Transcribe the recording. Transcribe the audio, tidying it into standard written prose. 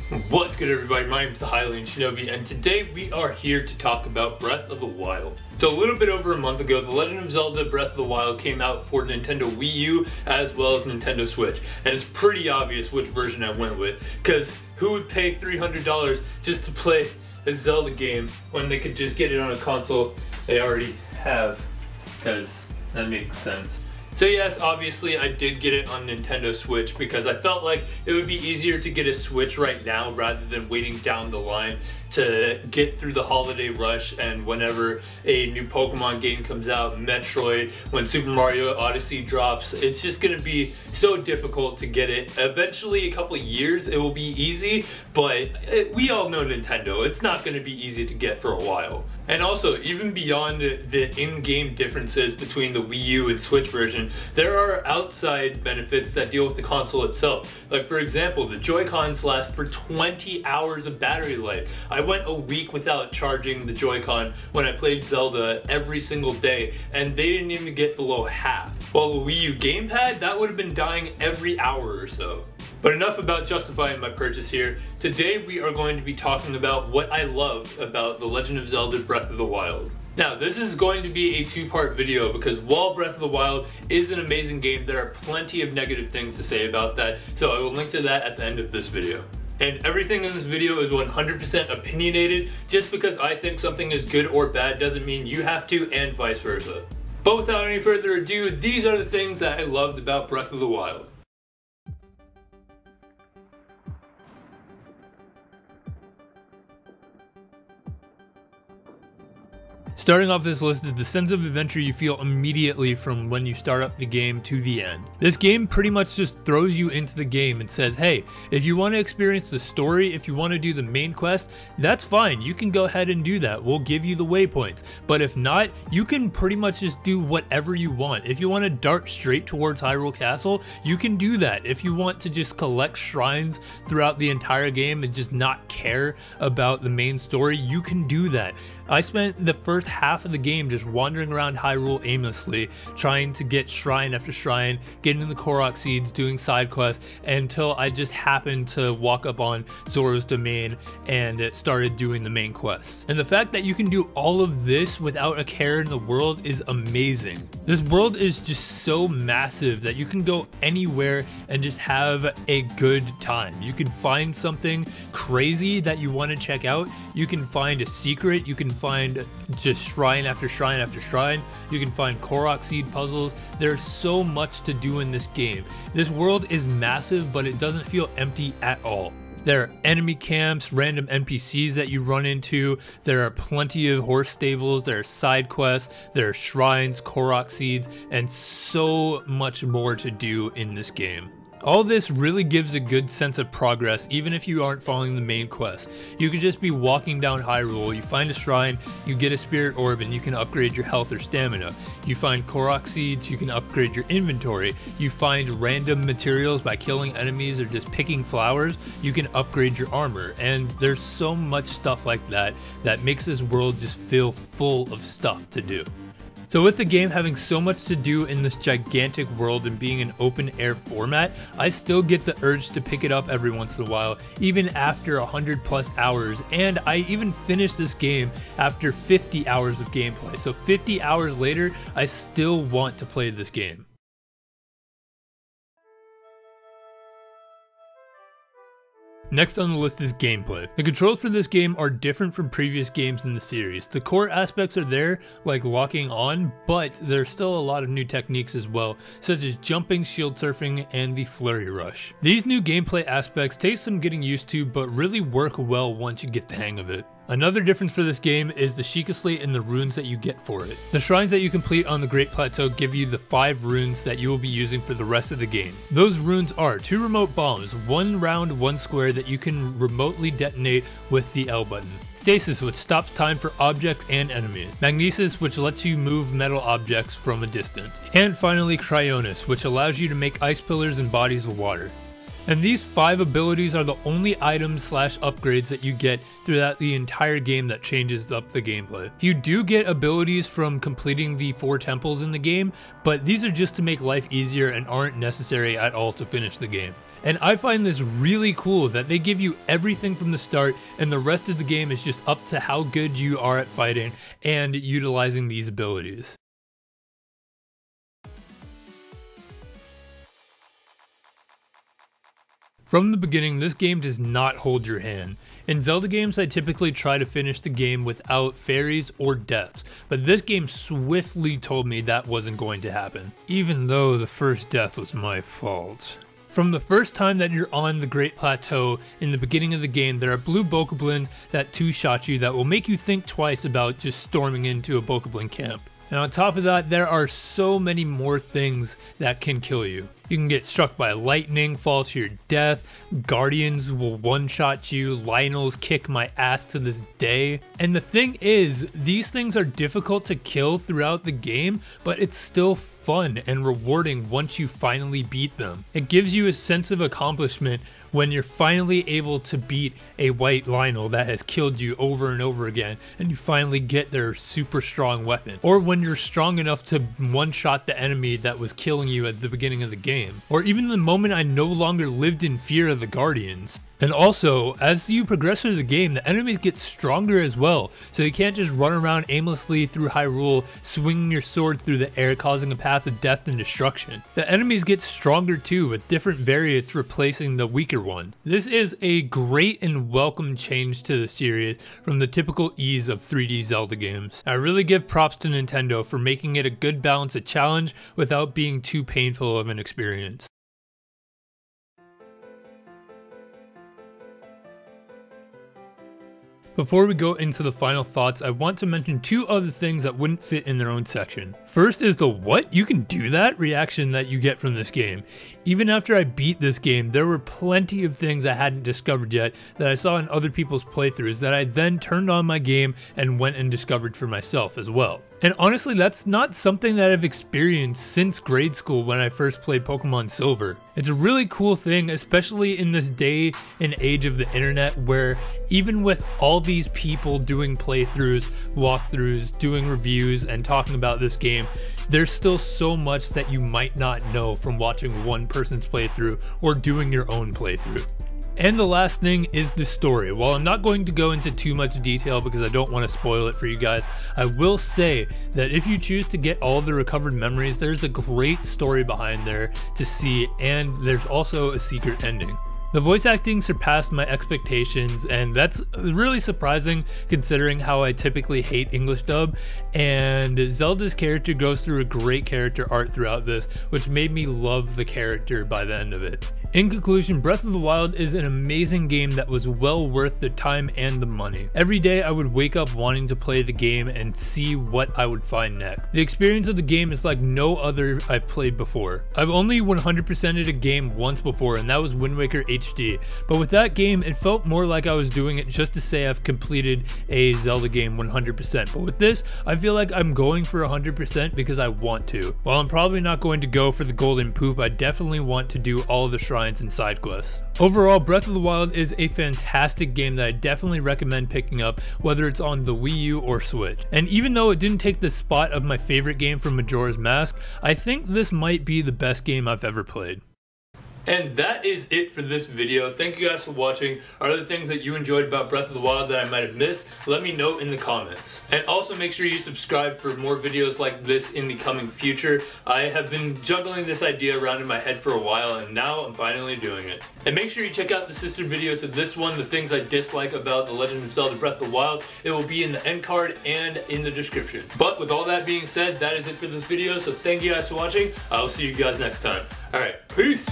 What's good, everybody? My name is the Hylian Shinobi, and today we are here to talk about Breath of the Wild. So a little bit over a month ago, The Legend of Zelda Breath of the Wild came out for Nintendo Wii U as well as Nintendo Switch. And it's pretty obvious which version I went with, because who would pay $300 just to play a Zelda game when they could just get it on a console they already have? Because that makes sense. So yes, obviously I did get it on Nintendo Switch because I felt like it would be easier to get a Switch right now rather than waiting down the line to get through the holiday rush and whenever a new Pokemon game comes out, Metroid, when Super Mario Odyssey drops, it's just gonna be so difficult to get it. Eventually, a couple of years, it will be easy, but we all know Nintendo, it's not gonna be easy to get for a while. And also, even beyond the in-game differences between the Wii U and Switch version, there are outside benefits that deal with the console itself. Like for example, the Joy-Cons last for 20 hours of battery life. I went a week without charging the Joy-Con when I played Zelda every single day, and they didn't even get below half. While the Wii U gamepad, that would have been dying every hour or so. But enough about justifying my purchase here. Today we are going to be talking about what I love about The Legend of Zelda Breath of the Wild. Now this is going to be a two-part video because while Breath of the Wild is an amazing game, there are plenty of negative things to say about that, so I will link to that at the end of this video. And everything in this video is 100% opinionated. Just because I think something is good or bad doesn't mean you have to, and vice versa. But without any further ado, these are the things that I loved about Breath of the Wild. Starting off this list is the sense of adventure you feel immediately from when you start up the game to the end. This game pretty much just throws you into the game and says, hey, if you want to experience the story, if you want to do the main quest, that's fine, you can go ahead and do that, we'll give you the waypoints. But if not, you can pretty much just do whatever you want. If you want to dart straight towards Hyrule Castle, you can do that. If you want to just collect shrines throughout the entire game and just not care about the main story, you can do that. I spent the first half of the game just wandering around Hyrule aimlessly, trying to get shrine after shrine, getting the Korok seeds, doing side quests, until I just happened to walk up on Zora's domain and it started doing the main quest. And the fact that you can do all of this without a care in the world is amazing. This world is just so massive that you can go anywhere and just have a good time. You can find something crazy that you want to check out, you can find a secret, you can find just shrine after shrine after shrine, you can find Korok seed puzzles. There's so much to do in this game. This world is massive, but it doesn't feel empty at all. There are enemy camps, random NPCs that you run into, there are plenty of horse stables, there are side quests, there are shrines, Korok seeds, and so much more to do in this game. All this really gives a good sense of progress even if you aren't following the main quest. You could just be walking down Hyrule, you find a shrine, you get a spirit orb and you can upgrade your health or stamina. You find Korok seeds, you can upgrade your inventory. You find random materials by killing enemies or just picking flowers, you can upgrade your armor. And there's so much stuff like that that makes this world just feel full of stuff to do. So with the game having so much to do in this gigantic world and being an open air format, I still get the urge to pick it up every once in a while, even after 100 plus hours, and I even finished this game after 50 hours of gameplay. So 50 hours later, I still want to play this game. Next on the list is gameplay. The controls for this game are different from previous games in the series. The core aspects are there, like locking on, but there's still a lot of new techniques as well, such as jumping, shield surfing, and the flurry rush. These new gameplay aspects take some getting used to, but really work well once you get the hang of it. Another difference for this game is the Sheikah Slate and the runes that you get for it. The shrines that you complete on the Great Plateau give you the 5 runes that you will be using for the rest of the game. Those runes are 2 remote bombs, 1 round, 1 square that you can remotely detonate with the L button. Stasis, which stops time for objects and enemies. Magnesis, which lets you move metal objects from a distance. And finally Cryonis, which allows you to make ice pillars and bodies of water. And these 5 abilities are the only items slash upgrades that you get throughout the entire game that changes up the gameplay. You do get abilities from completing the 4 temples in the game, but these are just to make life easier and aren't necessary at all to finish the game. And I find this really cool that they give you everything from the start, and the rest of the game is just up to how good you are at fighting and utilizing these abilities. From the beginning, this game does not hold your hand. In Zelda games, I typically try to finish the game without fairies or deaths, but this game swiftly told me that wasn't going to happen, even though the first death was my fault. From the first time that you're on the Great Plateau in the beginning of the game, there are blue bokoblins that two-shot you that will make you think twice about just storming into a bokoblin camp. And on top of that, there are so many more things that can kill you. You can get struck by lightning, fall to your death, guardians will one-shot you, Lionels kick my ass to this day. And the thing is, these things are difficult to kill throughout the game, but it's still fun and rewarding once you finally beat them. It gives you a sense of accomplishment when you're finally able to beat a white Lionel that has killed you over and over again, and you finally get their super strong weapon. Or when you're strong enough to one-shot the enemy that was killing you at the beginning of the game. Or even the moment I no longer lived in fear of the guardians. And also, as you progress through the game, the enemies get stronger as well, so you can't just run around aimlessly through Hyrule, swinging your sword through the air causing a path of death and destruction. The enemies get stronger too, with different variants replacing the weaker ones. This is a great and welcome change to the series from the typical ease of 3D Zelda games. I really give props to Nintendo for making it a good balance of challenge without being too painful of an experience. Before we go into the final thoughts, I want to mention 2 other things that wouldn't fit in their own section. First is the "what? You can do that?" reaction that you get from this game. Even after I beat this game, there were plenty of things I hadn't discovered yet that I saw in other people's playthroughs that I then turned on my game and went and discovered for myself as well. And honestly, that's not something that I've experienced since grade school when I first played Pokemon Silver. It's a really cool thing, especially in this day and age of the internet where even with all these people doing playthroughs, walkthroughs, doing reviews, and talking about this game, there's still so much that you might not know from watching one person's playthrough or doing your own playthrough. And the last thing is the story. While I'm not going to go into too much detail because I don't want to spoil it for you guys, I will say that if you choose to get all of the recovered memories, there's a great story behind there to see, and there's also a secret ending. The voice acting surpassed my expectations, and that's really surprising considering how I typically hate English dub, and Zelda's character goes through a great character art throughout this, which made me love the character by the end of it. In conclusion, Breath of the Wild is an amazing game that was well worth the time and the money. Every day I would wake up wanting to play the game and see what I would find next. The experience of the game is like no other I've played before. I've only 100%ed a game once before, and that was Wind Waker HD, but with that game it felt more like I was doing it just to say I've completed a Zelda game 100%, but with this I feel like I'm going for 100% because I want to. While I'm probably not going to go for the golden poop, I definitely want to do all of the shrines and side quests. Overall, Breath of the Wild is a fantastic game that I definitely recommend picking up, whether it's on the Wii U or Switch. And even though it didn't take the spot of my favorite game from Majora's Mask, I think this might be the best game I've ever played. And that is it for this video. Thank you guys for watching. Are there things that you enjoyed about Breath of the Wild that I might have missed? Let me know in the comments. And also make sure you subscribe for more videos like this in the coming future. I have been juggling this idea around in my head for a while, and now I'm finally doing it. And make sure you check out the sister video to this one, the things I dislike about The Legend of Zelda Breath of the Wild. It will be in the end card and in the description. But with all that being said, that is it for this video. So thank you guys for watching. I will see you guys next time. Alright, peace!